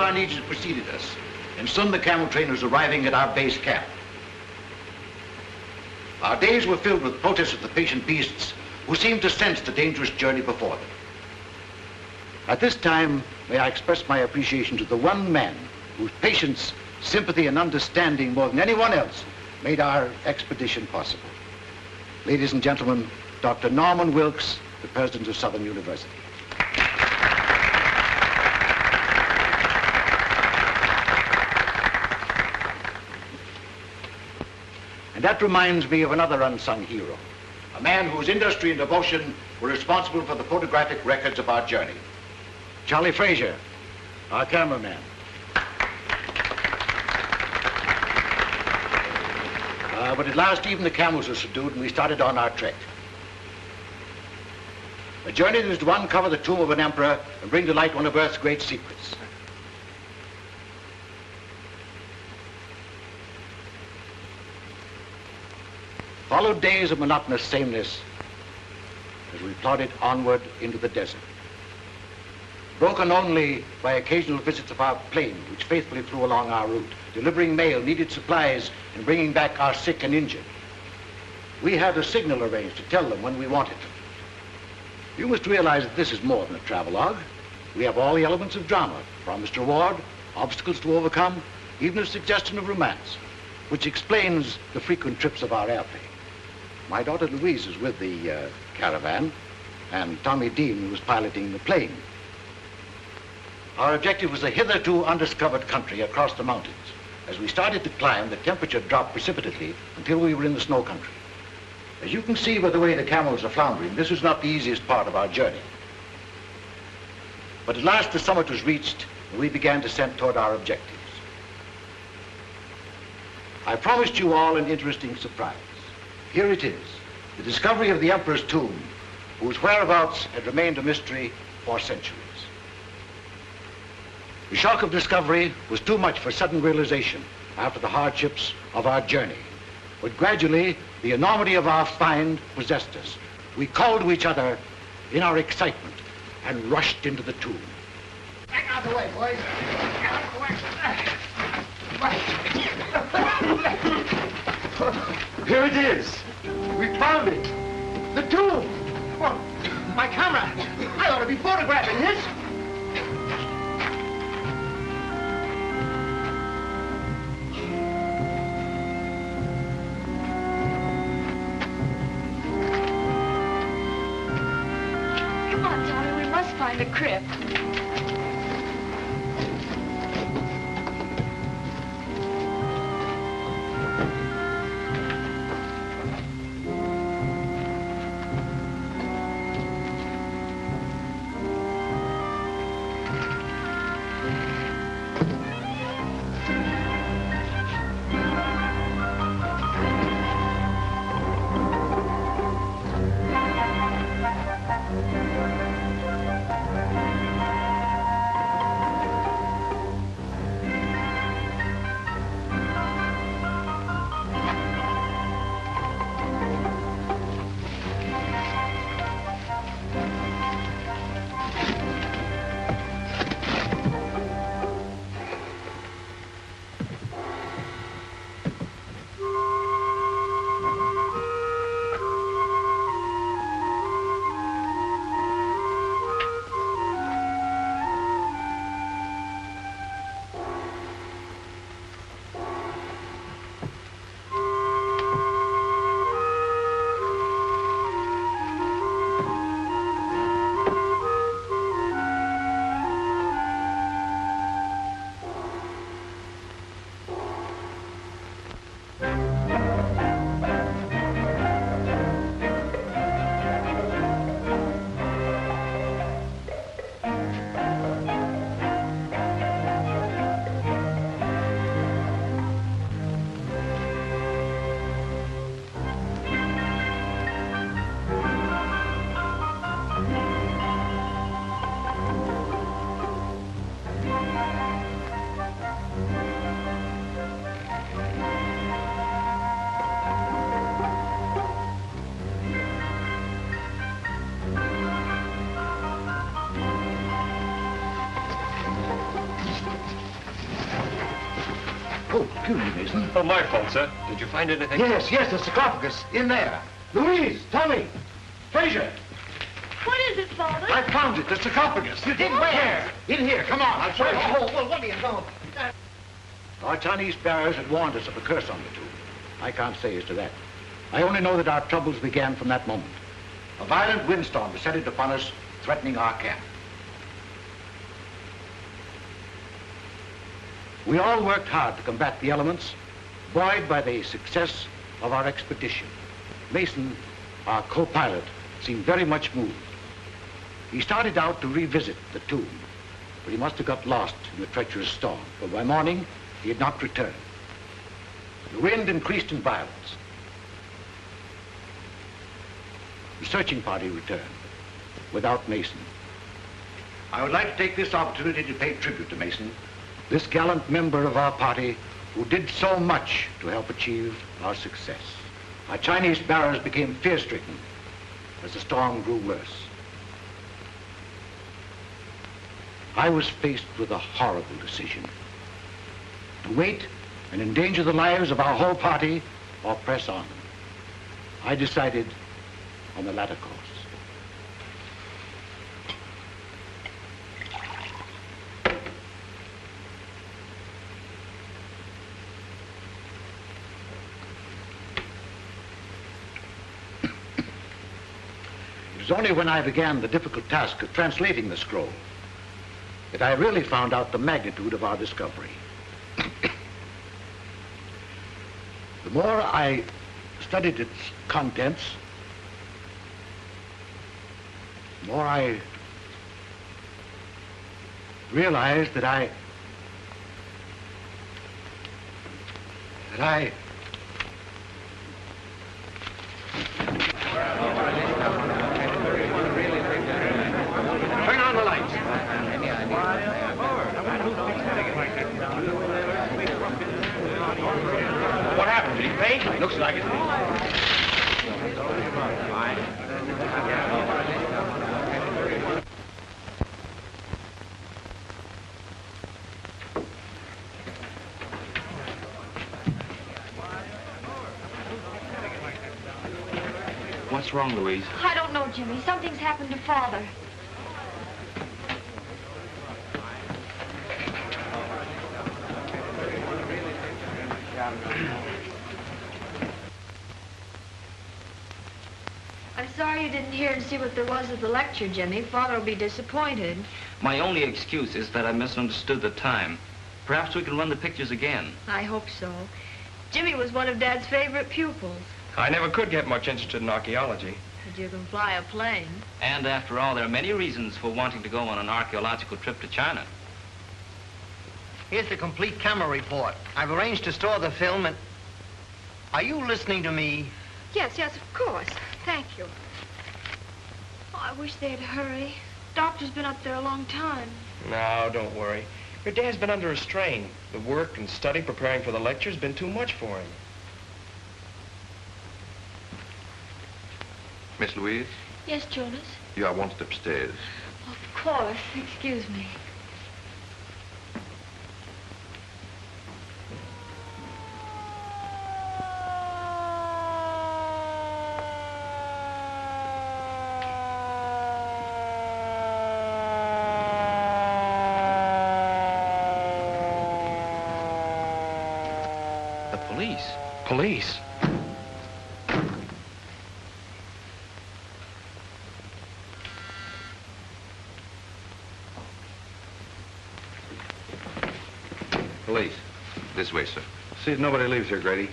our needs had preceded us, and soon the camel train was arriving at our base camp. Our days were filled with protests of the patient beasts who seemed to sense the dangerous journey before them. At this time, may I express my appreciation to the one man whose patience, sympathy, and understanding more than anyone else made our expedition possible. Ladies and gentlemen, Dr. Norman Wilkes, the president of Southern University. And that reminds me of another unsung hero, a man whose industry and devotion were responsible for the photographic records of our journey. Charlie Frazier, our cameraman. But at last even the camels were subdued and we started on our trek. A journey that was to uncover the tomb of an emperor and bring to light one of Earth's great secrets. Followed days of monotonous sameness as we plodded onward into the desert, broken only by occasional visits of our plane, which faithfully flew along our route, delivering mail, needed supplies, and bringing back our sick and injured. We had a signal arranged to tell them when we wanted them. You must realize that this is more than a travelogue. We have all the elements of drama, promised reward, obstacles to overcome, even a suggestion of romance, which explains the frequent trips of our airplane. My daughter Louise is with the caravan, and Tommy Dean was piloting the plane. Our objective was a hitherto undiscovered country across the mountains. As we started to climb, the temperature dropped precipitately until we were in the snow country. As you can see by the way the camels are floundering, this was not the easiest part of our journey. But at last the summit was reached, and we began descent toward our objectives. I promised you all an interesting surprise. Here it is, the discovery of the Emperor's tomb, whose whereabouts had remained a mystery for centuries. The shock of discovery was too much for sudden realization after the hardships of our journey. But gradually, the enormity of our find possessed us. We called to each other in our excitement and rushed into the tomb. Back out of the way, boys. Get out of the way. Here it is. We found it. The tomb. Well, my camera. I ought to be photographing this. Come on, Tommy, we must find the crypt. Excuse me, Mason. Oh, my fault, sir. Did you find anything? Yes, the sarcophagus. In there. Louise, Tommy, Fraser. What is it, Father? I found it, the sarcophagus. You did where? In here, come on, I'll show you. Oh, well, what do you know? Our Chinese bearers had warned us of a curse on the tomb. I can't say as to that. I only know that our troubles began from that moment. A violent windstorm descended upon us, threatening our camp. We all worked hard to combat the elements, buoyed by the success of our expedition. Mason, our co-pilot, seemed very much moved. He started out to revisit the tomb, but he must have got lost in the treacherous storm, for by morning he had not returned. The wind increased in violence. The searching party returned, without Mason. I would like to take this opportunity to pay tribute to Mason, this gallant member of our party who did so much to help achieve our success. Our Chinese bearers became fear-stricken as the storm grew worse. I was faced with a horrible decision: to wait and endanger the lives of our whole party or press on. I decided on the latter course. It was only when I began the difficult task of translating the scroll that I really found out the magnitude of our discovery. The more I studied its contents, the more I realized that I Turn on the lights. What happened? Did he faint? Looks like it. What's wrong, Louise? I don't know, Jimmy. Something's happened to Father. I'm sorry you didn't hear and see what there was at the lecture, Jimmy. Father will be disappointed. My only excuse is that I misunderstood the time. Perhaps we can run the pictures again. I hope so. Jimmy was one of Dad's favorite pupils. I never could get much interested in archaeology. But you can fly a plane. And after all, there are many reasons for wanting to go on an archaeological trip to China. Here's the complete camera report. I've arranged to store the film and... Are you listening to me? Yes, of course. Thank you. Oh, I wish they'd hurry. Doctor's been up there a long time. No, don't worry. Your dad's been under a strain. The work and study preparing for the lecture's been too much for him. Miss Louise, Yes, Jonas? you are wanted upstairs. Of course. Excuse me. The police. Police? Police. This way, sir. See if nobody leaves here, Grady.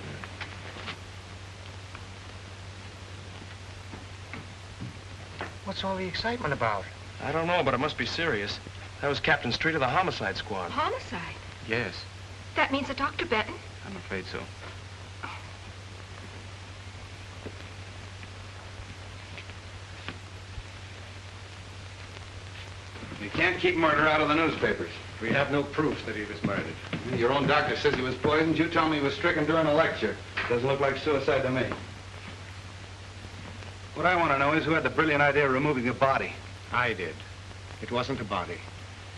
What's all the excitement about? I don't know, but it must be serious. That was Captain Street of the homicide squad. Homicide? Yes, That means that Dr. Benton? I'm afraid so. You can't keep murder out of the newspapers. We have no proof that he was murdered. Your own doctor says he was poisoned. You tell me he was stricken during a lecture. Doesn't look like suicide to me. What I want to know is who had the brilliant idea of removing the body. I did. It wasn't a body.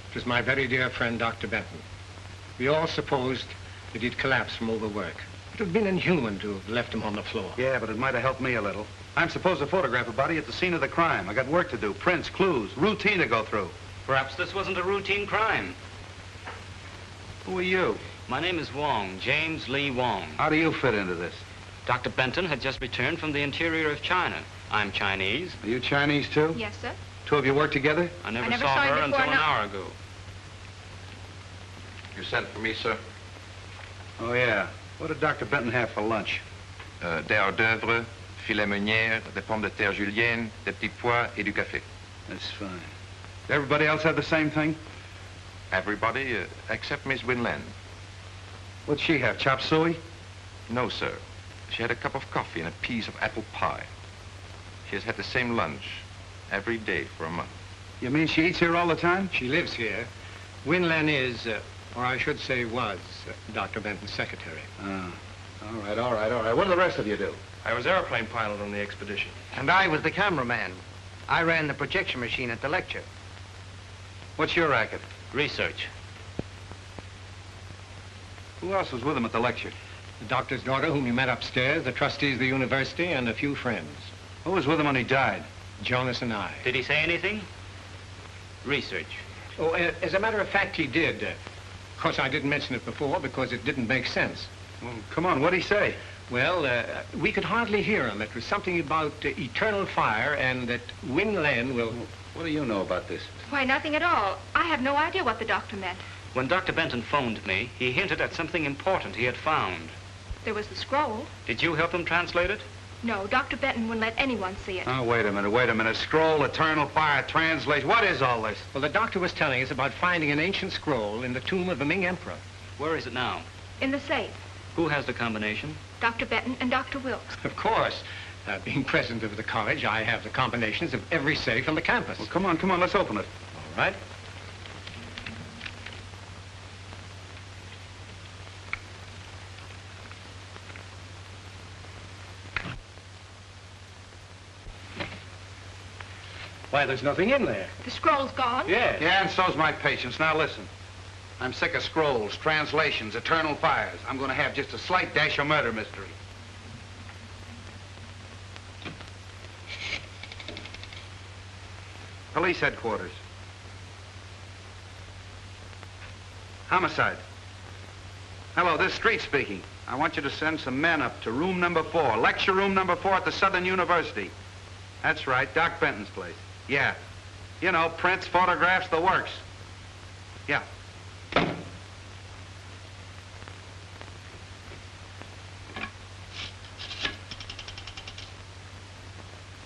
It was my very dear friend, Dr. Benton. We all supposed that he'd collapsed from overwork. It would have been inhuman to have left him on the floor. Yeah, but it might have helped me a little. I'm supposed to photograph a body at the scene of the crime. I got work to do, prints, clues, routine to go through. Perhaps this wasn't a routine crime. Who are you? My name is Wong, James Lee Wong. How do you fit into this? Dr. Benton had just returned from the interior of China. I'm Chinese. Are you Chinese, too? Yes, sir. Two of you work together? I never never saw saw you her until before, an no. hour ago. You sent for me, sir? Oh, yeah. What did Dr. Benton have for lunch? Des hors d'oeuvre, filet meunière, des pommes de terre julienne, des petits pois et du café. That's fine. Did everybody else have the same thing? Everybody except Miss Winland. What'd she have, chop suey? No, sir. She had a cup of coffee and a piece of apple pie. She has had the same lunch every day for a month. You mean she eats here all the time? She lives here. Winlan is, or I should say was, Dr. Benton's secretary. All right, all right, all right. What do the rest of you do? I was airplane pilot on the expedition. And I was the cameraman. I ran the projection machine at the lecture. What's your racket? Research. Who else was with him at the lecture? The doctor's daughter, whom you met upstairs, the trustees of the university, and a few friends. Who was with him when he died? Jonas and I. Did he say anything? Research. Oh, as a matter of fact, he did. Of course, I didn't mention it before because it didn't make sense. Well, come on, what'd he say? Well, we could hardly hear him. It was something about eternal fire and that Winlan will... What do you know about this? Why, nothing at all. I have no idea what the doctor meant. When Dr. Benton phoned me, he hinted at something important he had found. There was the scroll. Did you help him translate it? No, Dr. Benton wouldn't let anyone see it. Oh, wait a minute. Scroll, eternal fire, translation. What is all this? Well, the doctor was telling us about finding an ancient scroll in the tomb of the Ming Emperor. Where is it now? In the safe. Who has the combination? Dr. Benton and Dr. Wilkes. Of course. Being president of the college, I have the combinations of every safe on the campus. Well, come on, let's open it. All right. Why, there's nothing in there. The scroll's gone. Yes. Yeah, and so's my patience. Now listen. I'm sick of scrolls, translations, eternal fires. I'm going to have just a slight dash of murder mystery. Police headquarters. Homicide. Hello, this is Street speaking. I want you to send some men up to room number 4, lecture room number 4 at the Southern University. That's right, Doc Benton's place. Yeah. You know, prints, photographs, the works. Yeah.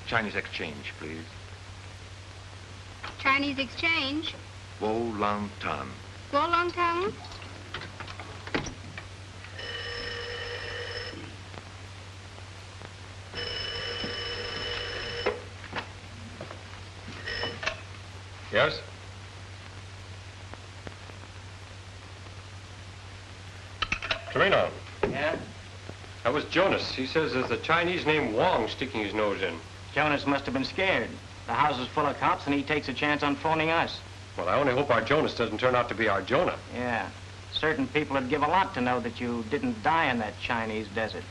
Chinese exchange, please. Chinese exchange. Wo Lang Tan. Long Town. Yes? Torino. Yeah? That was Jonas. He says there's a Chinese named Wong sticking his nose in. Jonas must have been scared. The house is full of cops, and he takes a chance on phoning us. Well, I only hope our Jonas doesn't turn out to be our Jonah. Yeah. Certain people would give a lot to know that you didn't die in that Chinese desert.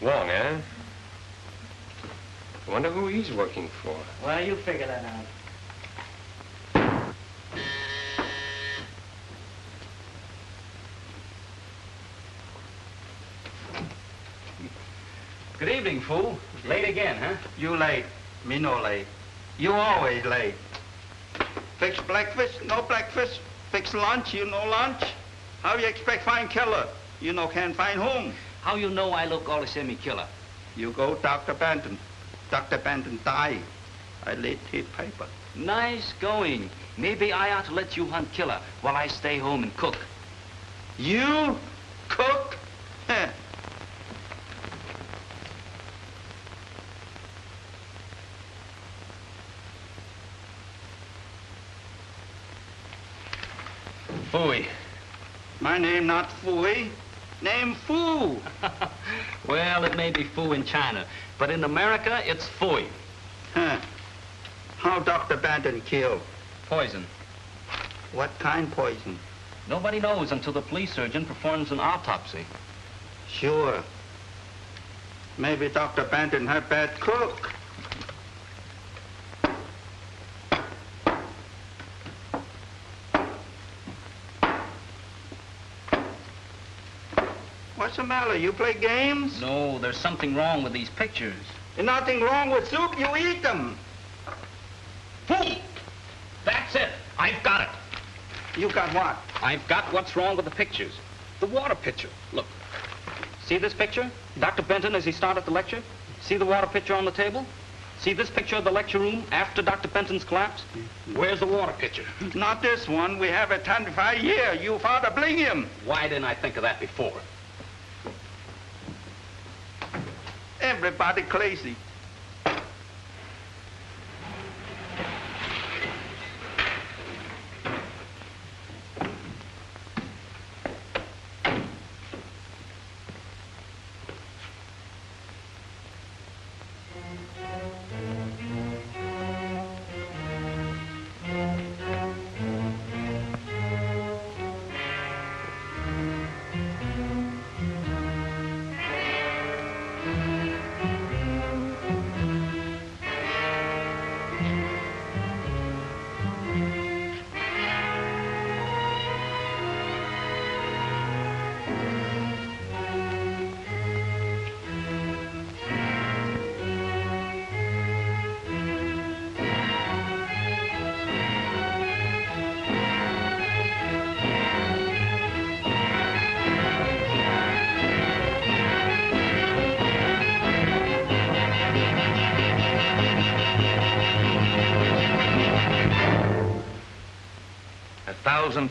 Wong, eh? I wonder who he's working for. Well, you figure that out. Good evening, fool. Late again, huh? You late, me no late. You always late. Fix breakfast, no breakfast. Fix lunch, you no lunch. How you expect find killer? You no can't find home. How you know I look all the same killer? You go Dr. Benton. Dr. Benton die. I read his paper. Nice going. Maybe I ought to let you hunt killer while I stay home and cook. You cook? Heh. Fooey. My name not Fooey. Name Foo. Well, it may be foo in China, but in America, it's fooey. Huh. How Dr. Benton killed? Poison. What kind poison? Nobody knows until the police surgeon performs an autopsy. Sure. Maybe Dr. Benton had bad cook. What's the matter? You play games? No, there's something wrong with these pictures. There's nothing wrong with soup. You eat them. Fool! That's it. I've got it. You got what? I've got what's wrong with the pictures. The water pitcher. Look. See this picture? Dr. Benton as he started the lecture? See the water pitcher on the table? See this picture of the lecture room after Dr. Benton's collapse? Where's the water pitcher? Not this one. We have it 25 years. You father bling him. Why didn't I think of that before? Everybody crazy.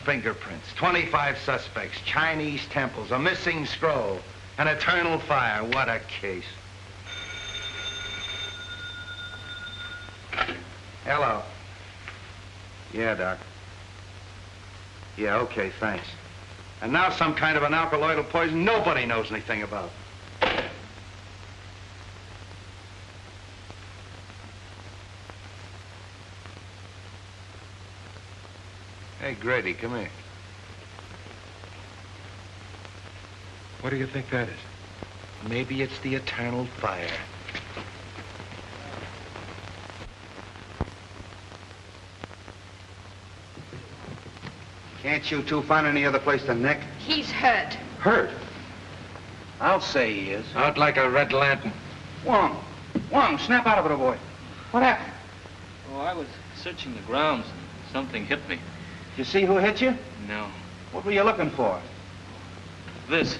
Fingerprints, 25 suspects, Chinese temples, a missing scroll, an eternal fire. What a case. Hello. Yeah, Doc. Yeah, okay, thanks. And now some kind of an alkaloidal poison nobody knows anything about. Hey, Grady, come here. What do you think that is? Maybe it's the eternal fire. Can't you two find any other place to nick? He's hurt. Hurt? I'll say he is. Out like a red lantern. Wong! Wong, snap out of it, boy. What happened? Oh, I was searching the grounds. Something hit me. You see who hit you? No. What were you looking for? This.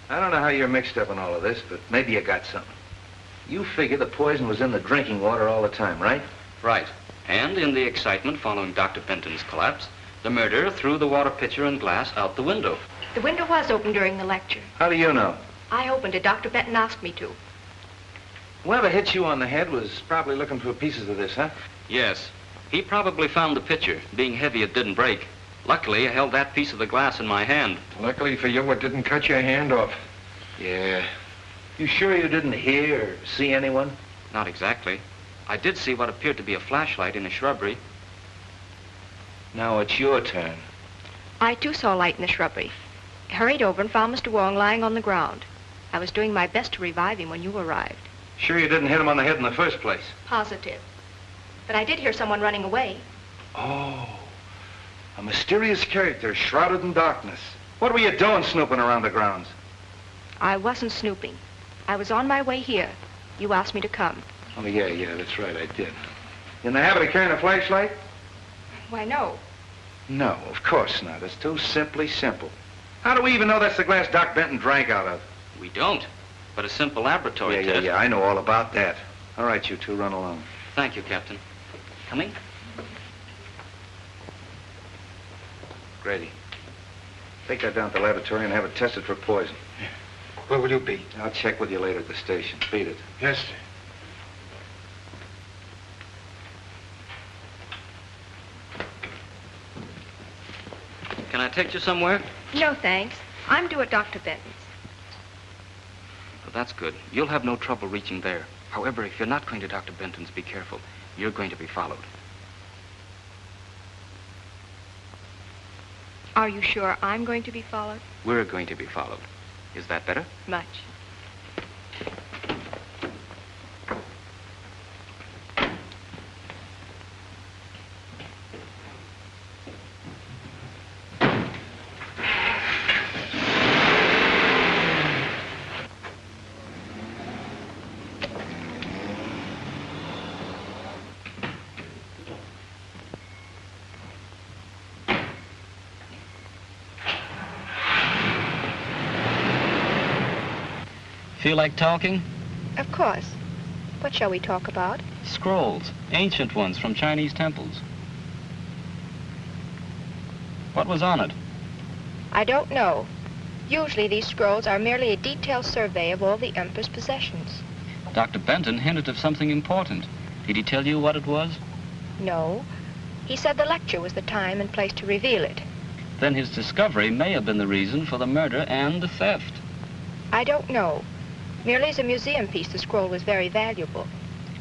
I don't know how you're mixed up in all of this, but maybe you got something. You figure the poison was in the drinking water all the time, right? Right. And in the excitement following Dr. Benton's collapse, the murderer threw the water pitcher and glass out the window. The window was open during the lecture. How do you know? I opened it. Dr. Benton asked me to. Whoever hit you on the head was probably looking for pieces of this, huh? Yes. He probably found the pitcher. Being heavy, it didn't break. Luckily, I held that piece of the glass in my hand. Luckily for you, it didn't cut your hand off. Yeah. You sure you didn't hear or see anyone? Not exactly. I did see what appeared to be a flashlight in a shrubbery. Now it's your turn. I, too, saw a light in the shrubbery. Hurried over and found Mr. Wong lying on the ground. I was doing my best to revive him when you arrived. Sure you didn't hit him on the head in the first place? Positive. But I did hear someone running away. Oh, a mysterious character shrouded in darkness. What were you doing snooping around the grounds? I wasn't snooping. I was on my way here. You asked me to come. Oh, yeah, that's right, I did. You in the habit of carrying a flashlight? Why, no. No, of course not. It's too simply simple. How do we even know that's the glass Doc Benton drank out of? We don't. But a simple laboratory test. Yeah, I know all about that. All right, you two, run along. Thank you, Captain. Coming? Grady, take that down to the laboratory and have it tested for poison. Where will you be? I'll check with you later at the station. Beat it. Yes, sir. Can I take you somewhere? No, thanks. I'm due at Dr. Benton's. that's good. You'll have no trouble reaching there. However, if you're not going to Dr. Benton's, be careful. You're going to be followed. Are you sure I'm going to be followed? We're going to be followed. Is that better? Much. Feel like talking? Of course. What shall we talk about? Scrolls, ancient ones from Chinese temples. What was on it? I don't know. Usually these scrolls are merely a detailed survey of all the Emperor's possessions. Dr. Benton hinted of something important. Did he tell you what it was? No. He said the lecture was the time and place to reveal it. Then his discovery may have been the reason for the murder and the theft. I don't know. Merely as a museum piece, the scroll was very valuable.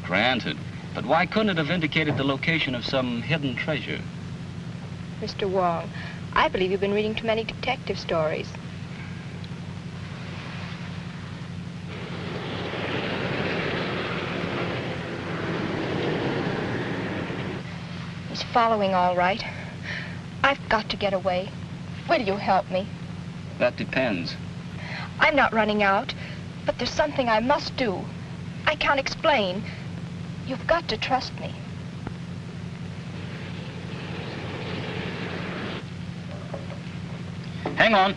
Granted. But why couldn't it have indicated the location of some hidden treasure? Mr. Wong, I believe you've been reading too many detective stories. He's following all right. I've got to get away. Will you help me? That depends. I'm not running out, but there's something I must do. I can't explain. You've got to trust me. Hang on.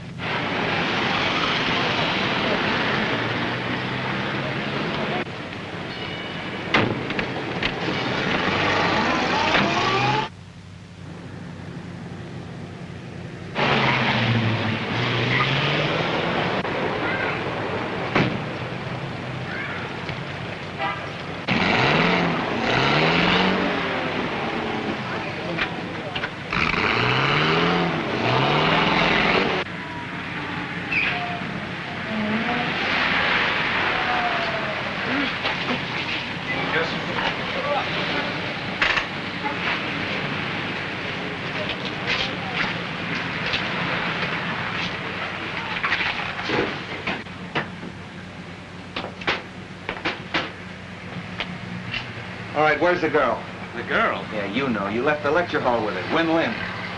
All right, where's the girl? The girl? Yeah, you know. You left the lecture hall with her. Win Lin.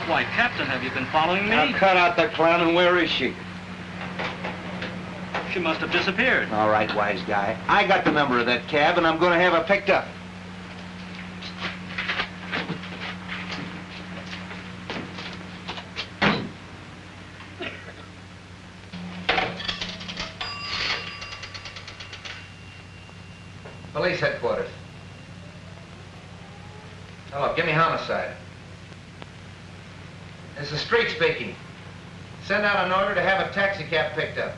Why, Captain, have you been following me? Now cut out the clown, and where is she? She must have disappeared. All right, wise guy. I got the number of that cab, and I'm going to have her picked up. Police headquarters. Hello, give me homicide. This is Street speaking. Send out an order to have a taxi cab picked up.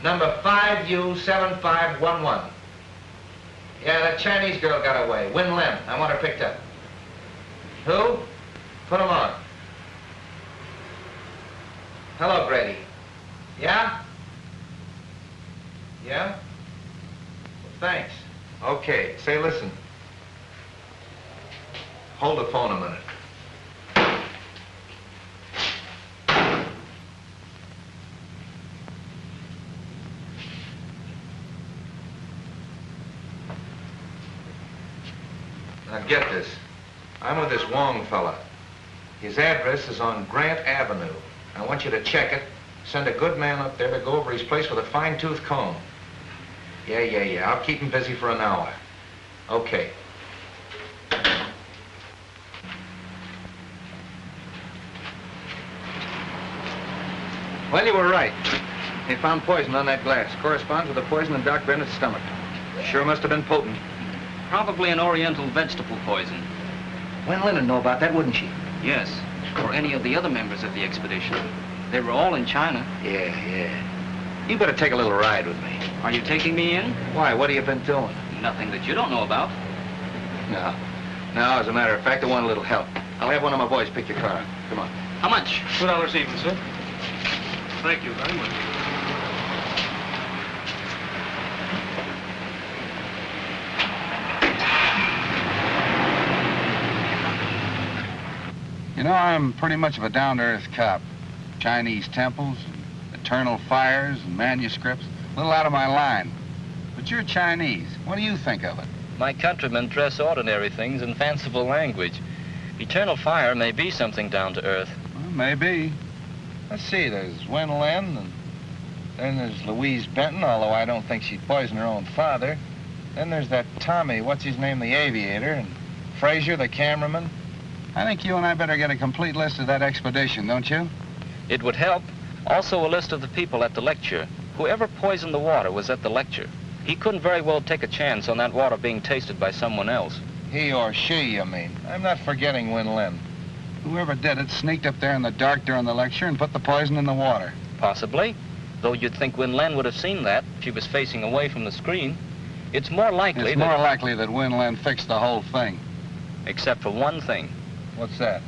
Number 5U7511. Yeah, that Chinese girl got away. Win Lim. I want her picked up. Who? Put him on. Hello, Grady. Yeah? Yeah? Well, thanks. Okay, say, listen. Hold the phone a minute. Now get this. I'm with this Wong fella. His address is on Grant Avenue. I want you to check it. Send a good man up there to go over his place with a fine-tooth comb. Yeah. I'll keep him busy for an hour. Okay. Well, you were right. They found poison on that glass. Corresponds with the poison in Doc Bennett's stomach. Sure must have been potent. Probably an oriental vegetable poison. Wen Lin would know about that, wouldn't she? Yes, or any of the other members of the expedition. They were all in China. Yeah. You better take a little ride with me. Are you taking me in? Why, what have you been doing? Nothing that you don't know about. No, as a matter of fact, I want a little help. I'll have one of my boys pick your car up. Come on. How much? $2 even, sir. Thank you very much. You know, I'm pretty much of a down-to-earth cop. Chinese temples, eternal fires, and manuscripts. A little out of my line. But you're Chinese. What do you think of it? My countrymen dress ordinary things in fanciful language. Eternal fire may be something down to earth. Well, maybe. Let's see, there's Wen Lin, and then there's Louise Benton, although I don't think she'd poison her own father. Then there's that Tommy, what's his name, the aviator, and Fraser, the cameraman. I think you and I better get a complete list of that expedition, don't you? It would help. Also a list of the people at the lecture. Whoever poisoned the water was at the lecture. He couldn't very well take a chance on that water being tasted by someone else. He or she, you mean? I'm not forgetting Wen Lin. Whoever did it sneaked up there in the dark during the lecture and put the poison in the water. Possibly. Though you'd think Wen Lin would have seen that. She was facing away from the screen. It's more likely that Wen Lin fixed the whole thing. Except for one thing. What's that?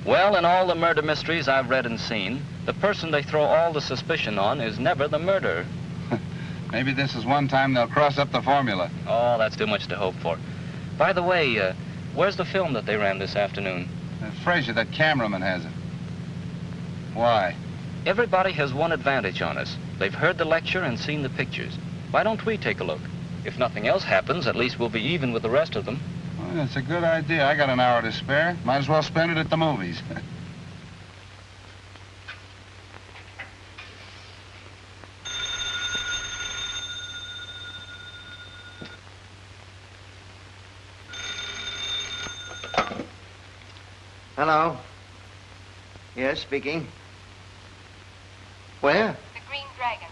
Well, in all the murder mysteries I've read and seen, the person they throw all the suspicion on is never the murderer. Maybe this is one time they'll cross up the formula. Oh, that's too much to hope for. By the way, where's the film that they ran this afternoon? Fraser, that cameraman, has it. Why? Everybody has one advantage on us. They've heard the lecture and seen the pictures. Why don't we take a look? If nothing else happens, at least we'll be even with the rest of them. Well, that's a good idea. I got an hour to spare. Might as well spend it at the movies. Hello? Yes, speaking. Where? The Green Dragon.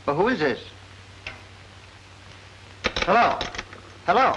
Well, who is this? Hello? Hello?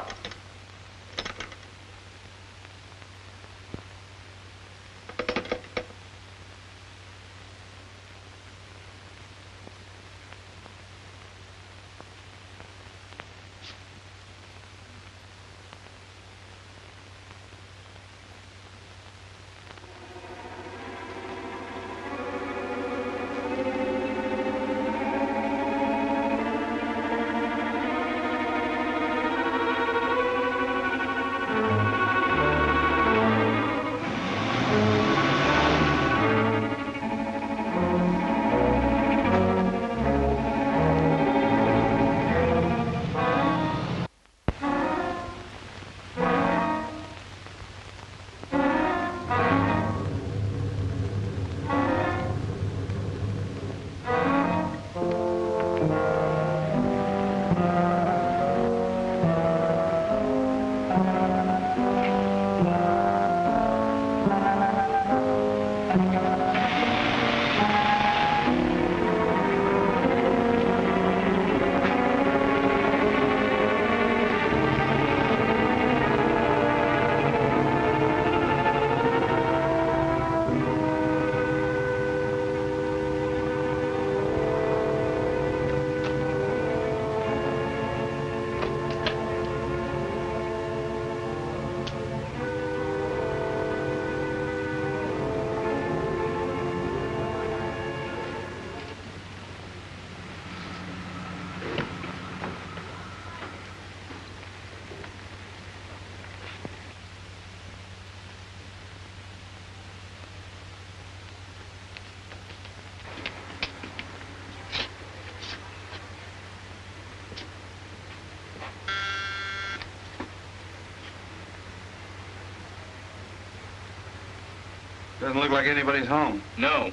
Doesn't look like anybody's home. No.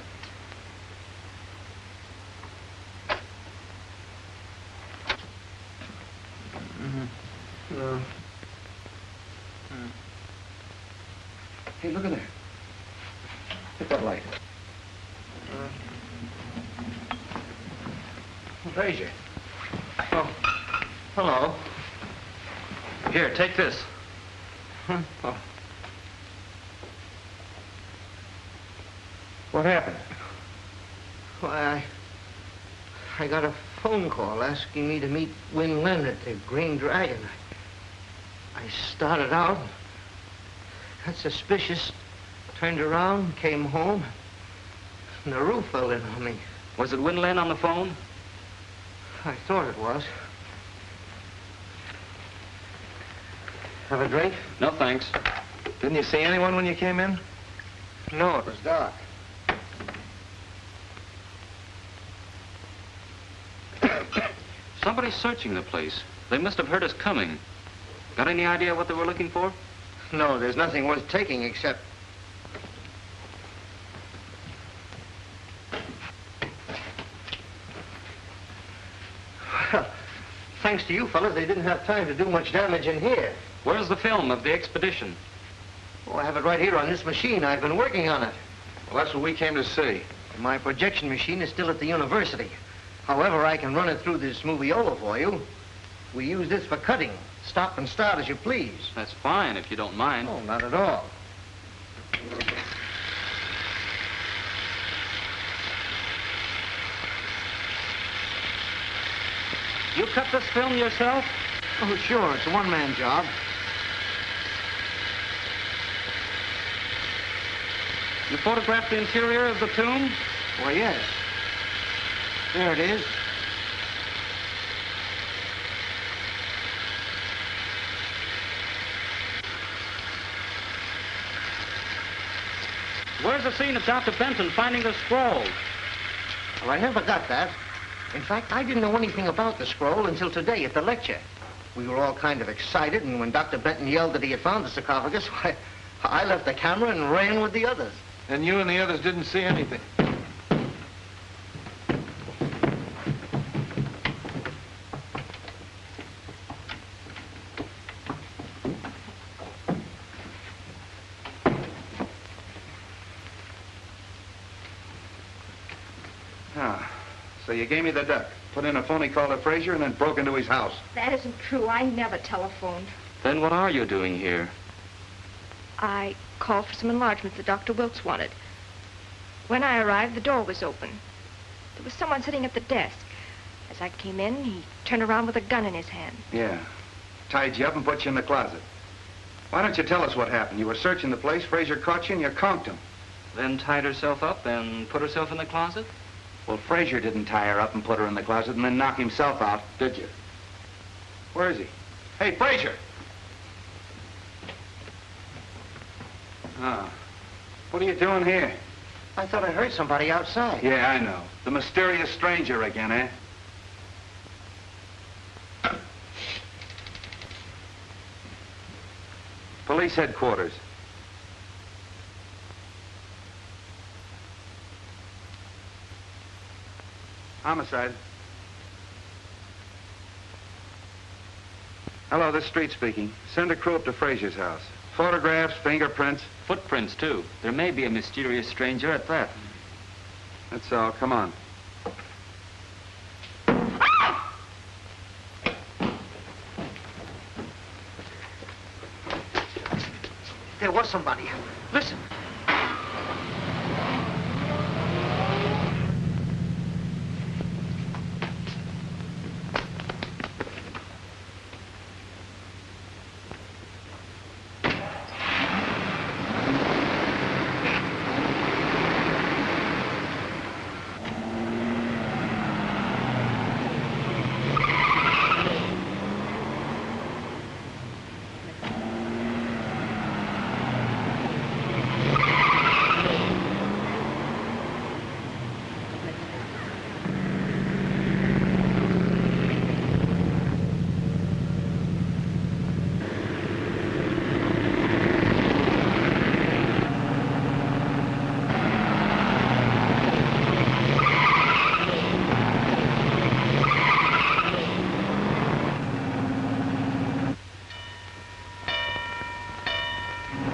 Hey, look at there. Hit that light. Fraser. Oh, hello. Here, take this. Oh. What happened? Why, I got a phone call asking me to meet Wen Lin at the Green Dragon. I started out, got suspicious, turned around, came home, and the roof fell in on me. Was it Wen Lin on the phone? I thought it was. Have a drink? No, thanks. Didn't you see anyone when you came in? No, it was dark. Somebody's searching the place. They must have heard us coming. Got any idea what they were looking for? No, there's nothing worth taking except... Well, thanks to you fellas, they didn't have time to do much damage in here. Where's the film of the expedition? Oh, I have it right here on this machine. I've been working on it. Well, that's what we came to see. My projection machine is still at the university. However, I can run it through this moviola for you. We use this for cutting. Stop and start as you please. That's fine, if you don't mind. Oh, not at all. You cut this film yourself? Oh, sure. It's a one-man job. You photographed the interior of the tomb? Why, yes. There it is. Where's the scene of Dr. Benton finding the scroll? Well, I never got that. In fact, I didn't know anything about the scroll until today at the lecture. We were all kind of excited, and when Dr. Benton yelled that he had found the sarcophagus, why, I left the camera and ran with the others. And you and the others didn't see anything. So you gave me the duck, put in a phony call to Frazier, and then broke into his house. That isn't true. I never telephoned. Then what are you doing here? I called for some enlargements that Dr. Wilkes wanted. When I arrived, the door was open. There was someone sitting at the desk. As I came in, he turned around with a gun in his hand. Yeah. Tied you up and put you in the closet. Why don't you tell us what happened? You were searching the place, Frazier caught you, and you conked him. Then tied herself up and put herself in the closet? Well, Frazier didn't tie her up and put her in the closet and then knock himself out, did you? Where is he? Hey, Frazier! Ah. What are you doing here? I thought I heard somebody outside. Yeah, I know. The mysterious stranger again, eh? Police headquarters. Homicide. Hello, this is Street speaking. Send a crew up to Frazier's house. Photographs, fingerprints. Footprints, too. There may be a mysterious stranger at that. That's all. Come on. There was somebody. Listen.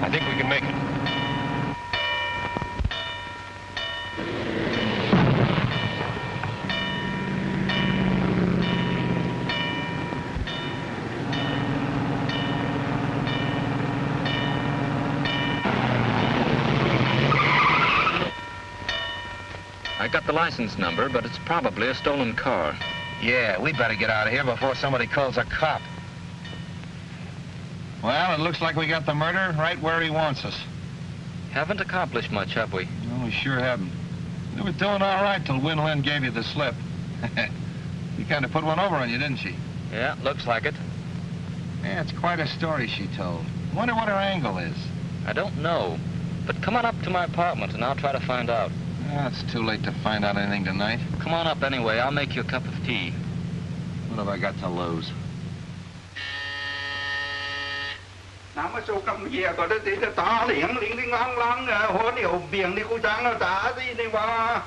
I think we can make it. I got the license number, but it's probably a stolen car. Yeah, we better get out of here before somebody calls a cop. Well, it looks like we got the murderer right where he wants us. Haven't accomplished much, have we? No, we sure haven't. We were doing all right till Win Lin gave you the slip. She kind of put one over on you, didn't she? Yeah, looks like it. Yeah, it's quite a story she told. Wonder what her angle is. I don't know. But come on up to my apartment and I'll try to find out. It's too late to find out anything tonight. Come on up anyway. I'll make you a cup of tea. What have I got to lose? Nào mà số cầm gì có đấy thì ta liền liền đi ngang ngang hồ điều biển đi cô trang là ta gì đi mà.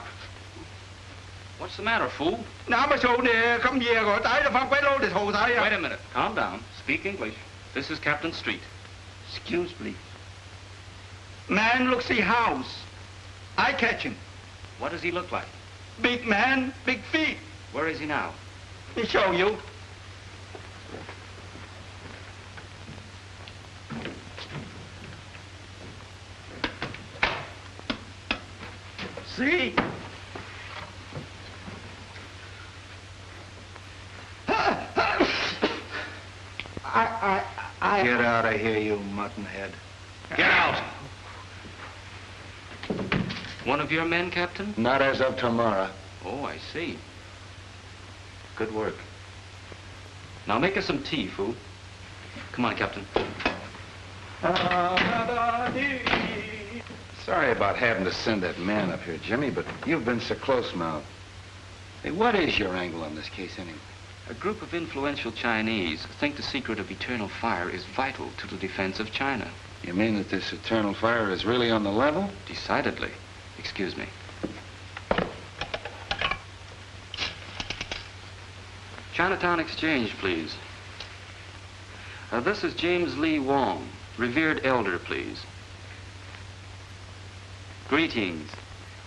What's the matter, fool? Nào mà số này cầm gì có tái là phang quay lô để thầu thái à. Wait a minute. Calm down. Speak English. This is Captain Street. Excuse me. Man looks the house. I catch him. What does he look like? Big man, big feet. Where is he now? He show you. See? I... Get out of here, you muttonhead. Get out! One of your men, Captain? Not as of tomorrow. Oh, I see. Good work. Now make us some tea, fool. Come on, Captain. Sorry about having to send that man up here, Jimmy, but you've been so close now. Hey, what is your angle on this case, anyway? A group of influential Chinese think the secret of eternal fire is vital to the defense of China. You mean that this eternal fire is really on the level? Decidedly. Excuse me. Chinatown Exchange, please. This is James Lee Wong, revered elder, please. Greetings.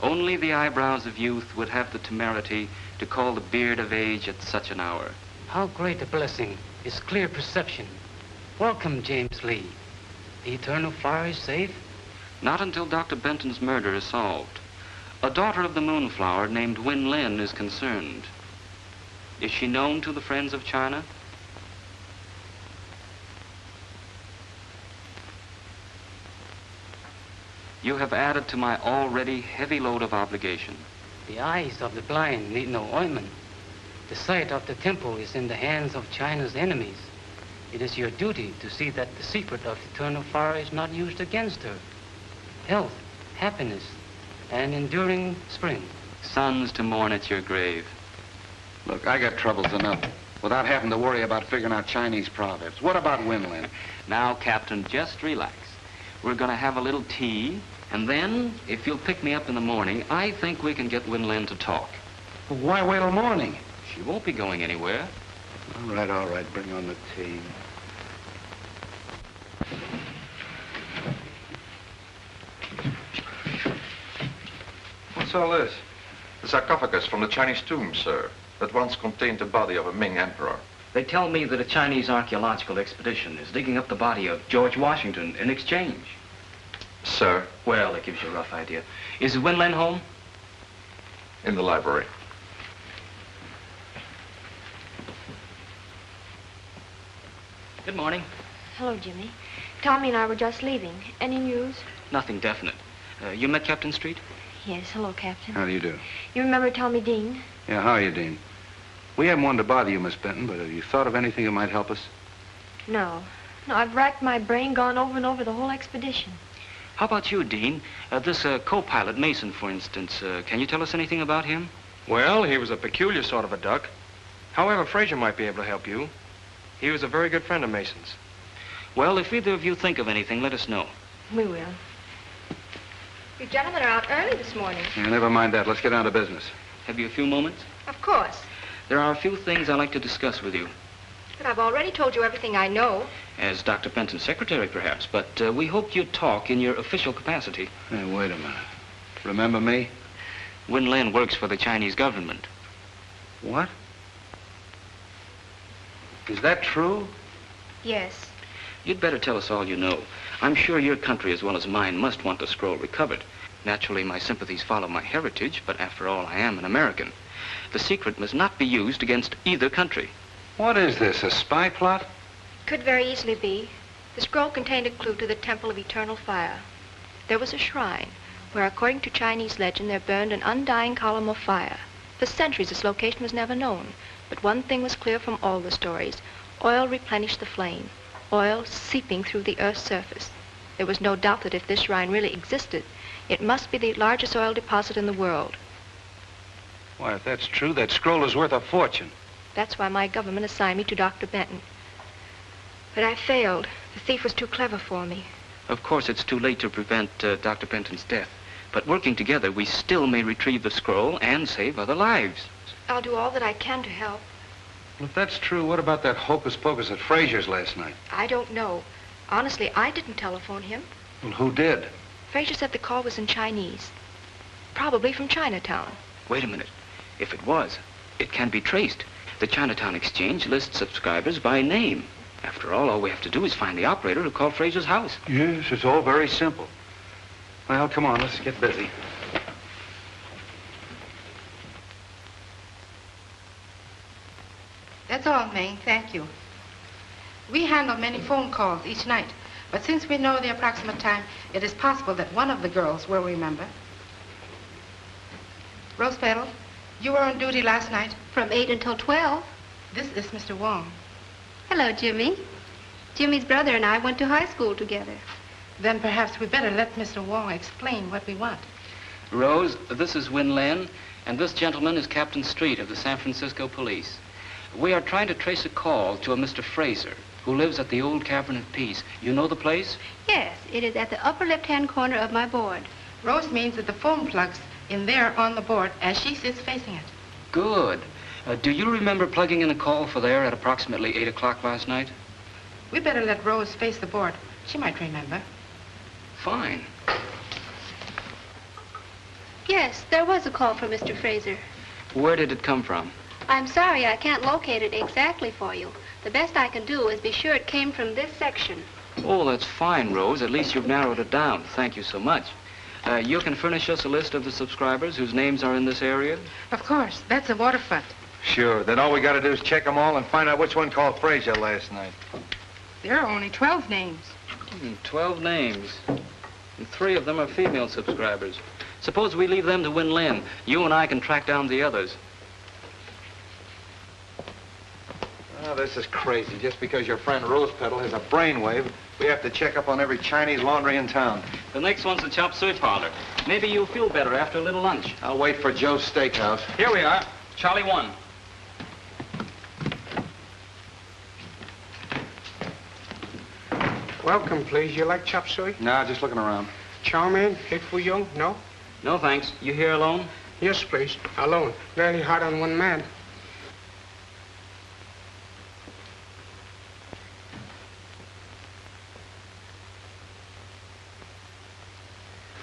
Only the eyebrows of youth would have the temerity to call the beard of age at such an hour. How great a blessing is clear perception. Welcome, James Lee. The eternal fire is safe? Not until Dr. Benton's murder is solved. A daughter of the Moonflower named Win Lin is concerned. Is she known to the friends of China? You have added to my already heavy load of obligation. The eyes of the blind need no ointment. The sight of the temple is in the hands of China's enemies. It is your duty to see that the secret of eternal fire is not used against her. Health, happiness, and enduring spring. Sons to mourn at your grave. Look, I got troubles enough without having to worry about figuring out Chinese proverbs. What about Winlin? Now, Captain, just relax. We're going to have a little tea, and then, if you'll pick me up in the morning, I think we can get Winlin to talk. Well, why wait till morning? She won't be going anywhere. All right. Bring on the tea. What's all this? The sarcophagus from the Chinese tomb, sir, that once contained the body of a Ming emperor. They tell me that a Chinese archaeological expedition is digging up the body of George Washington in exchange. Sir? Well, that gives you a rough idea. Is Winlin home? In the library. Good morning. Hello, Jimmy. Tommy and I were just leaving. Any news? Nothing definite. You met Captain Street? Yes, hello, Captain. How do you do? You remember Tommy Dean? Yeah, how are you, Dean? We haven't wanted to bother you, Miss Benton, but have you thought of anything that might help us? No. No, I've racked my brain, gone over and over the whole expedition. How about you, Dean? This co-pilot, Mason, for instance. Can you tell us anything about him? Well, he was a peculiar sort of a duck. However, Fraser might be able to help you. He was a very good friend of Mason's. Well, if either of you think of anything, let us know. We will. You gentlemen are out early this morning. Yeah, never mind that. Let's get down to business. Have you a few moments? Of course. There are a few things I'd like to discuss with you. But I've already told you everything I know. As Dr. Benton's secretary, perhaps, but we hoped you'd talk in your official capacity. Hey, wait a minute. Remember me? Win Lin works for the Chinese government. What? Is that true? Yes. You'd better tell us all you know. I'm sure your country, as well as mine, must want the scroll recovered. Naturally, my sympathies follow my heritage, but after all, I am an American. The secret must not be used against either country. What is this, a spy plot? Could very easily be. The scroll contained a clue to the Temple of Eternal Fire. There was a shrine where, according to Chinese legend, there burned an undying column of fire. For centuries, its location was never known. But one thing was clear from all the stories. Oil replenished the flame. Oil seeping through the Earth's surface. There was no doubt that if this shrine really existed, it must be the largest oil deposit in the world. Why, if that's true, that scroll is worth a fortune. That's why my government assigned me to Dr. Benton. But I failed. The thief was too clever for me. Of course, it's too late to prevent Dr. Benton's death. But working together, we still may retrieve the scroll and save other lives. I'll do all that I can to help. Well, if that's true, what about that hocus pocus at Frazier's last night? I don't know. Honestly, I didn't telephone him. Well, who did? Frazier said the call was in Chinese. Probably from Chinatown. Wait a minute. If it was, it can be traced. The Chinatown Exchange lists subscribers by name. After all we have to do is find the operator who called Frazier's house. Yes, it's all very simple. Well, come on, let's get busy. That's all, May. Thank you. We handle many phone calls each night, but since we know the approximate time, it is possible that one of the girls will remember. Rose Petal, you were on duty last night? From 8 until 12. This is Mr. Wong. Hello, Jimmy. Jimmy's brother and I went to high school together. Then perhaps we better let Mr. Wong explain what we want. Rose, this is Win Len, and this gentleman is Captain Street of the San Francisco Police. We are trying to trace a call to a Mr. Fraser, who lives at the old Cavern of Peace. You know the place? Yes, it is at the upper left-hand corner of my board. Rose means that the phone plug's in there on the board as she sits facing it. Good. Do you remember plugging in a call for there at approximately 8 o'clock last night? We better let Rose face the board. She might remember. Fine. Yes, there was a call from Mr. Fraser. Where did it come from? I'm sorry I can't locate it exactly for you. The best I can do is be sure it came from this section. Oh, that's fine, Rose. At least you've narrowed it down. Thank you so much. You can furnish us a list of the subscribers whose names are in this area? Of course. That's a waterfront. Sure. Then all we got to do is check them all and find out which one called Frazier last night. There are only 12 names. 12 names. And 3 of them are female subscribers. Suppose we leave them to Win Len. You and I can track down the others. Oh, this is crazy. Just because your friend Rose Petal has a brainwave, we have to check up on every Chinese laundry in town. The next one's the chop suey parlor. Maybe you'll feel better after a little lunch. I'll wait for Joe's Steakhouse. Here we are. Charlie 1. Welcome, please. You like chop suey? Nah, just looking around. Chow mein, egg foo young? No? No, thanks. You here alone? Yes, please. Alone. Very hard on one man.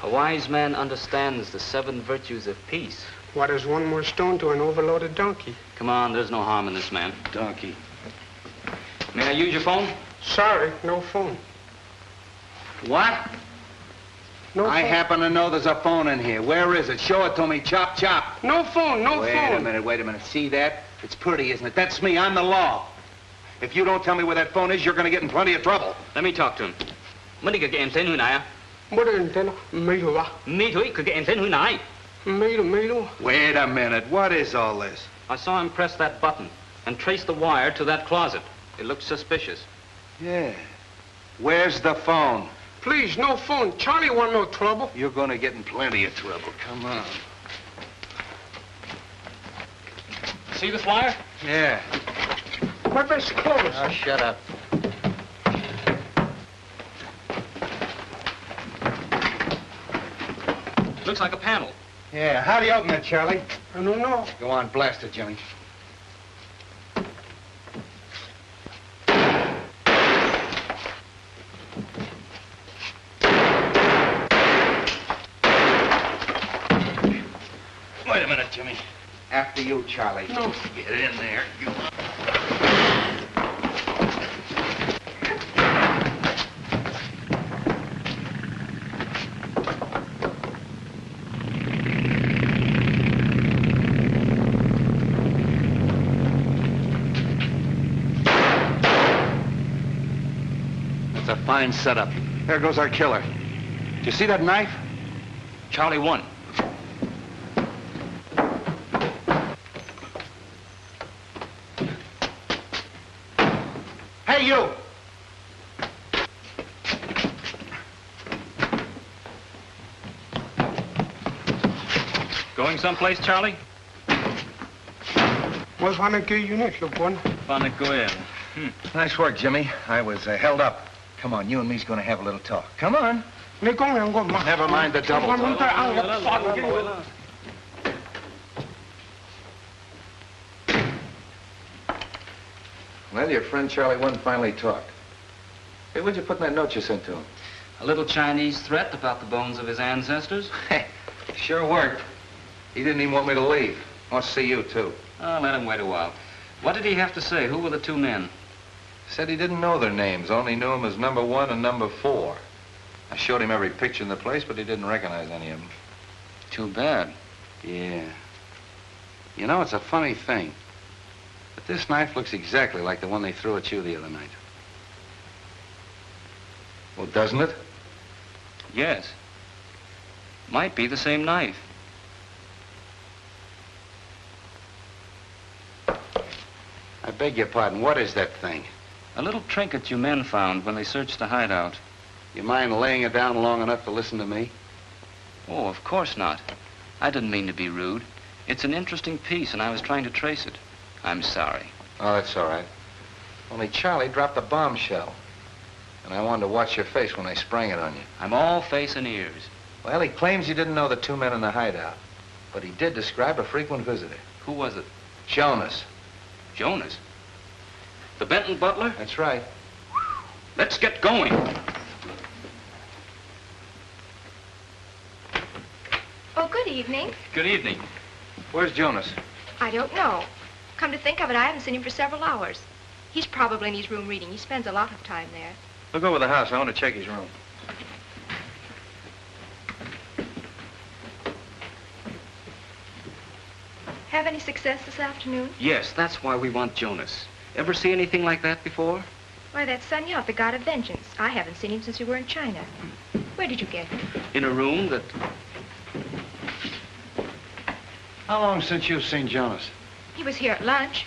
A wise man understands the 7 virtues of peace. What is one more stone to an overloaded donkey? Come on, there's no harm in this, man. Donkey. May I use your phone? Sorry, no phone. What? No I phone. happen to know there's a phone in here. Where is it? Show it to me. Chop, chop. No phone, no phone. Wait a minute. See that? It's pretty, isn't it? That's me. I'm the law. If you don't tell me where that phone is, you're going to get in plenty of trouble. Let me talk to him. What do you get in hui nai? What is it? Me too, ah. Me too. Could get in hui nai. Me too. Wait a minute. What is all this? I saw him press that button and trace the wire to that closet. It looked suspicious. Yeah. Where's the phone? Please, no phone. Charlie want no trouble. You're going to get in plenty of trouble. Come on. See this wire? Yeah. What best close? Oh, shut up. Looks like a panel. Yeah. How do you open it, Charlie? I don't know. Go on, blast it, Jimmy. Wait a minute, Jimmy. After you, Charlie. No. Get in there. You... That's a fine setup. There goes our killer. Do you see that knife? Charlie 1. Hey, you! Going someplace, Charlie? Nice work, Jimmy. I was held up. Come on, you and me's gonna have a little talk. Come on. Never mind the double talk. Well, your friend Charlie One finally talked. Hey, what'd you put in that note you sent to him? A little Chinese threat about the bones of his ancestors. Sure worked. He didn't even want me to leave. Wants to see you, too. Oh, let him wait a while. What did he have to say? Who were the two men? Said he didn't know their names, only knew them as number 1 and number 4. I showed him every picture in the place, but he didn't recognize any of them. Too bad. Yeah. You know, it's a funny thing. But this knife looks exactly like the one they threw at you the other night. Well, doesn't it? Yes. Might be the same knife. I beg your pardon, what is that thing? A little trinket you men found when they searched the hideout. You mind laying it down long enough to listen to me? Oh, of course not. I didn't mean to be rude. It's an interesting piece, and I was trying to trace it. I'm sorry. Oh, that's all right. Only Charlie dropped a bombshell. And I wanted to watch your face when I sprang it on you. I'm all face and ears. Well, he claims he didn't know the two men in the hideout. But he did describe a frequent visitor. Who was it? Jonas. Jonas? The Benton butler? That's right. Let's get going. Oh, good evening. Good evening. Where's Jonas? I don't know. Come to think of it, I haven't seen him for several hours. He's probably in his room reading. He spends a lot of time there. Look over the house. I want to check his room. Have any success this afternoon? Yes, that's why we want Jonas. Ever see anything like that before? Why, that's Sun Yat, the god of vengeance. I haven't seen him since we were in China. Where did you get him? In a room that... How long since you've seen Jonas? He was here at lunch.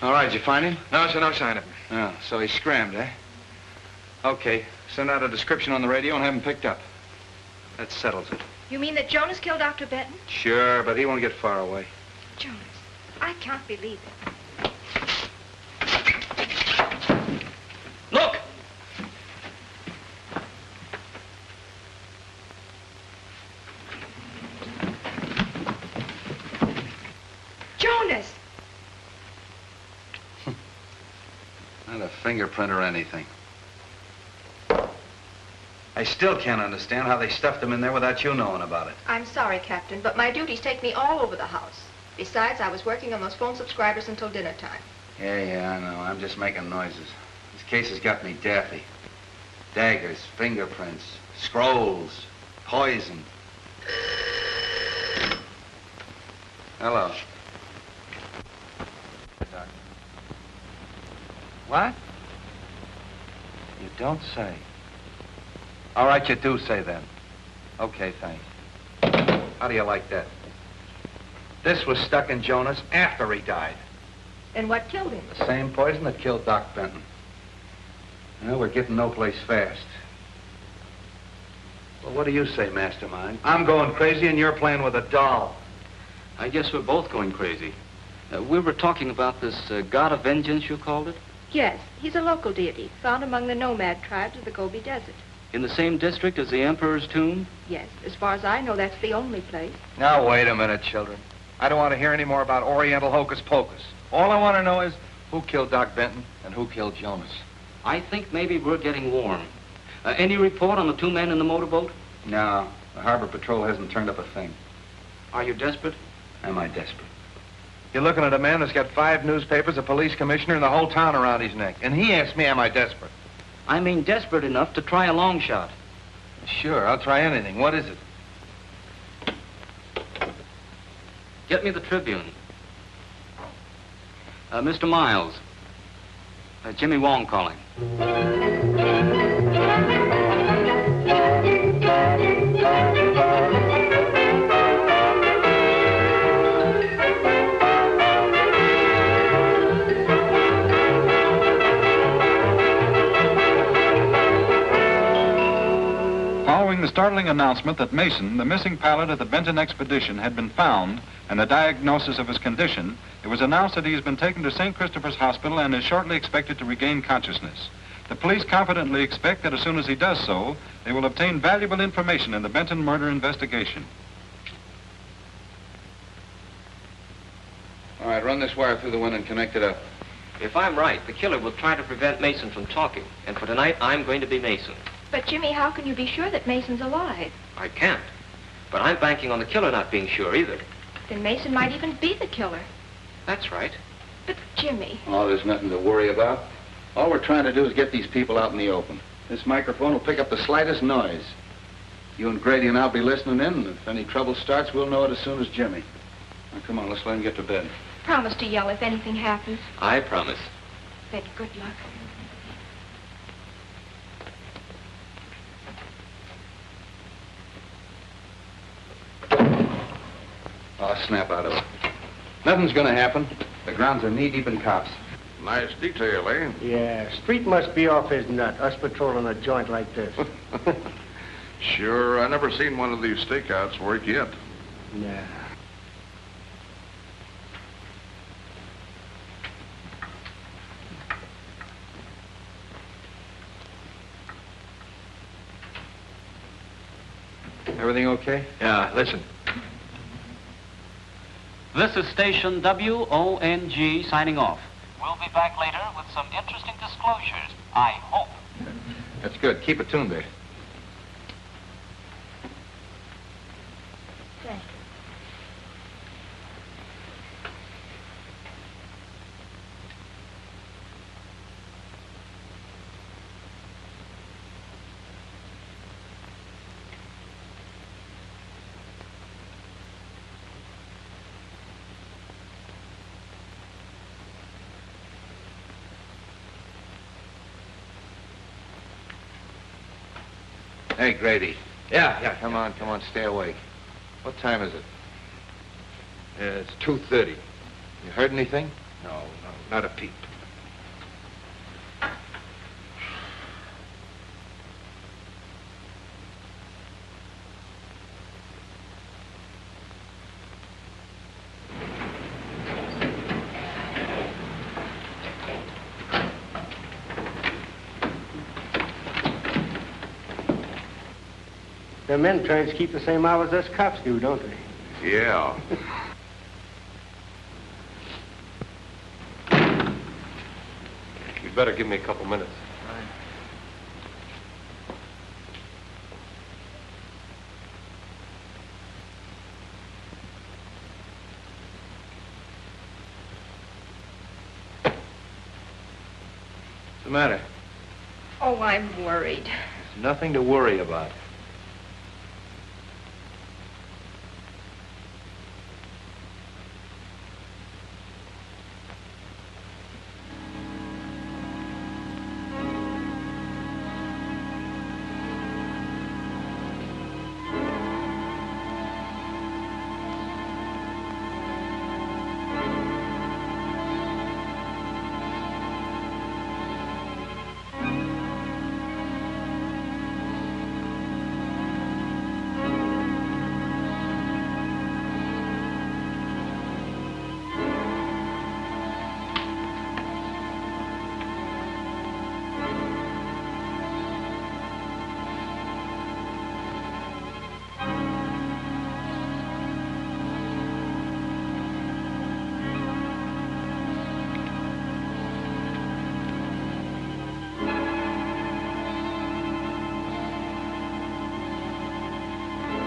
All right, did you find him? No, sir, no sign of him. Oh, so he scrammed, eh? Okay. Send out a description on the radio and have him picked up. That settles it. You mean that Jonas killed Dr. Benton? Sure, but he won't get far away. Jonas, I can't believe it. Look! Jonas! Not a fingerprint or anything. I still can't understand how they stuffed him in there without you knowing about it. I'm sorry, Captain, but my duties take me all over the house. Besides, I was working on those phone subscribers until dinner time. Yeah, I know. I'm just making noises. This case has got me daffy. Daggers, fingerprints, scrolls, poison. Hello. What? You don't say. All right, you do say then. Okay, thanks. How do you like that? This was stuck in Jonas after he died. And what killed him? The same poison that killed Doc Benton. Well, we're getting no place fast. Well, what do you say, Mastermind? I'm going crazy and you're playing with a doll. I guess we're both going crazy. We were talking about this god of vengeance, you called it? Yes, he's a local deity, found among the nomad tribes of the Gobi Desert. In the same district as the Emperor's tomb? Yes, as far as I know, that's the only place. Now, wait a minute, children. I don't want to hear any more about Oriental hocus pocus. All I want to know is who killed Doc Benton and who killed Jonas. I think maybe we're getting warm. Any report on the two men in the motorboat? No, the Harbor Patrol hasn't turned up a thing. Are you desperate? Am I desperate? You're looking at a man that's got 5 newspapers, a police commissioner, and the whole town around his neck. And he asked me, am I desperate? I mean desperate enough to try a long shot. Sure, I'll try anything. What is it? Get me the Tribune. Mr. Miles. Jimmy Wong calling. Following the startling announcement that Mason, the missing pilot of the Benton expedition, had been found and the diagnosis of his condition, it was announced that he has been taken to St. Christopher's Hospital and is shortly expected to regain consciousness. The police confidently expect that as soon as he does so, they will obtain valuable information in the Benton murder investigation. All right, run this wire through the window and connect it up. If I'm right, the killer will try to prevent Mason from talking. And for tonight, I'm going to be Mason. But, Jimmy, how can you be sure that Mason's alive? I can't. But I'm banking on the killer not being sure either. Then Mason might even be the killer. That's right. But, Jimmy... Oh, there's nothing to worry about. All we're trying to do is get these people out in the open. This microphone will pick up the slightest noise. You and Grady and I'll be listening in, and if any trouble starts, we'll know it as soon as Jimmy. Now, come on, let's let him get to bed. Promise to yell if anything happens. I promise. Then good luck. Oh, snap out of it. Nothing's gonna happen. The grounds are knee-deep in cops. Nice detail, eh? Yeah, Street must be off his nut, us patrolling a joint like this. Sure, I never seen one of these stakeouts work yet. Yeah. Everything okay? Yeah, listen. This is station WONG signing off. We'll be back later with some interesting disclosures, I hope. That's good. Keep it tuned there. Thank you. Hey, Grady. Yeah. Come on, stay awake. What time is it? It's 2:30. You heard anything? No, not a peep. The men trains keep the same hours us cops do, don't they? Yeah. You'd better give me a couple minutes. What's the matter? Oh, I'm worried. There's nothing to worry about.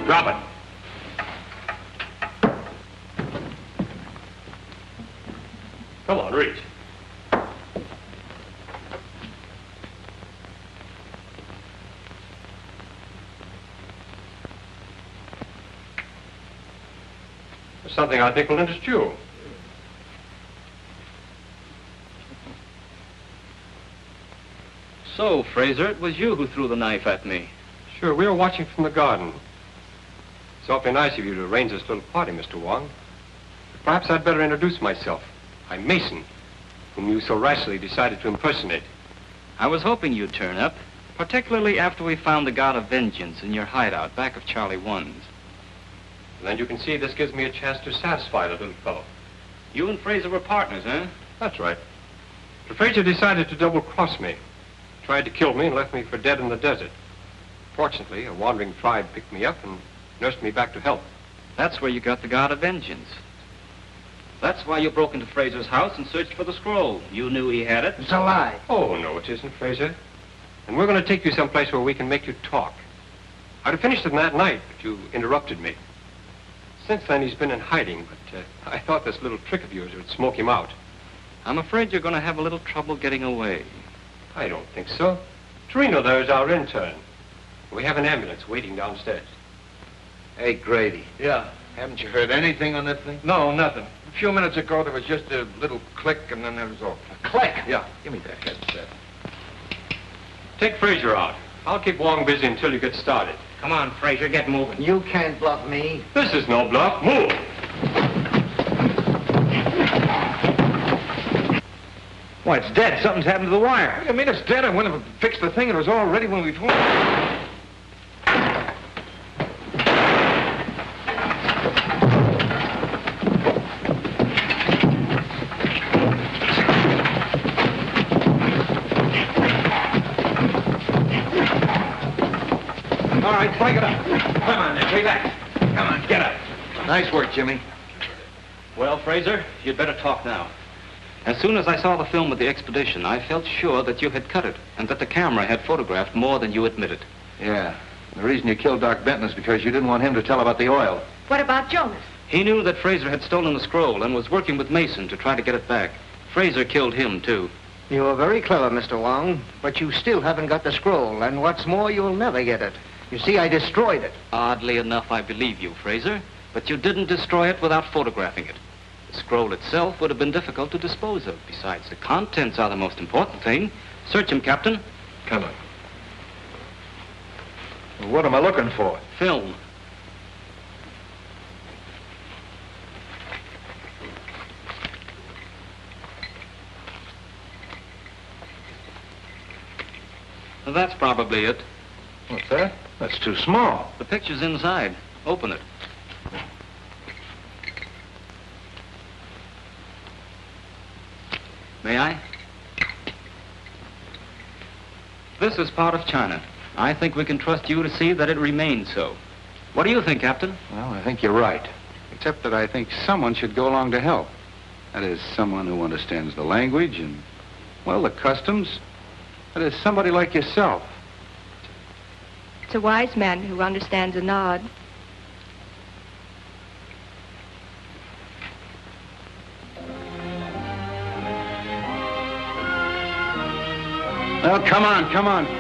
Drop it. Come on, reach. There's something I think will interest you. So, Fraser, it was you who threw the knife at me. Sure, we were watching from the garden. It's awfully nice of you to arrange this little party, Mr. Wong. Perhaps I'd better introduce myself. I'm Mason, whom you so rashly decided to impersonate. I was hoping you'd turn up. Particularly after we found the God of Vengeance in your hideout back of Charlie 1's. Then you can see this gives me a chance to satisfy the little fellow. You and Fraser were partners, huh? That's right. But Fraser decided to double-cross me. Tried to kill me and left me for dead in the desert. Fortunately, a wandering tribe picked me up and nursed me back to health. That's where you got the God of Vengeance. That's why you broke into Fraser's house and searched for the scroll. You knew he had it. It's a lie. Oh, no, it isn't, Fraser. And we're going to take you someplace where we can make you talk. I'd have finished it that night, but you interrupted me. Since then, he's been in hiding, but I thought this little trick of yours would smoke him out. I'm afraid you're going to have a little trouble getting away. I don't think so. Torino there is our intern. We have an ambulance waiting downstairs. Hey, Grady. Yeah. Haven't you heard anything on this thing? No, nothing. A few minutes ago, there was just a little click, and then there was all. A click? Yeah. Give me that headset. Take Fraser out. I'll keep Wong busy until you get started. Come on, Fraser, get moving. You can't bluff me. This is no bluff. Move! Why, it's dead. Something's happened to the wire. What do you mean it's dead? I went and fixed the thing. It was all ready when we phoned. All right, break it up. Come on now, relax. Come on, get up. Nice work, Jimmy. Well, Fraser, you'd better talk now. As soon as I saw the film of the expedition, I felt sure that you had cut it and that the camera had photographed more than you admitted. Yeah. The reason you killed Doc Benton is because you didn't want him to tell about the oil. What about Jonas? He knew that Fraser had stolen the scroll and was working with Mason to try to get it back. Fraser killed him, too. You are very clever, Mr. Wong, but you still haven't got the scroll, and what's more, you'll never get it. You see, I destroyed it. Oddly enough, I believe you, Fraser, but you didn't destroy it without photographing it. The scroll itself would have been difficult to dispose of. Besides, the contents are the most important thing. Search him, Captain. Come on. Well, what am I looking for? Film. Well, that's probably it. What's that? That's too small. The picture's inside. Open it. May I? This is part of China. I think we can trust you to see that it remains so. What do you think, Captain? Well, I think you're right. Except that I think someone should go along to help. That is, someone who understands the language and, well, the customs. That is, somebody like yourself. It's a wise man who understands a nod. Well, come on, come on.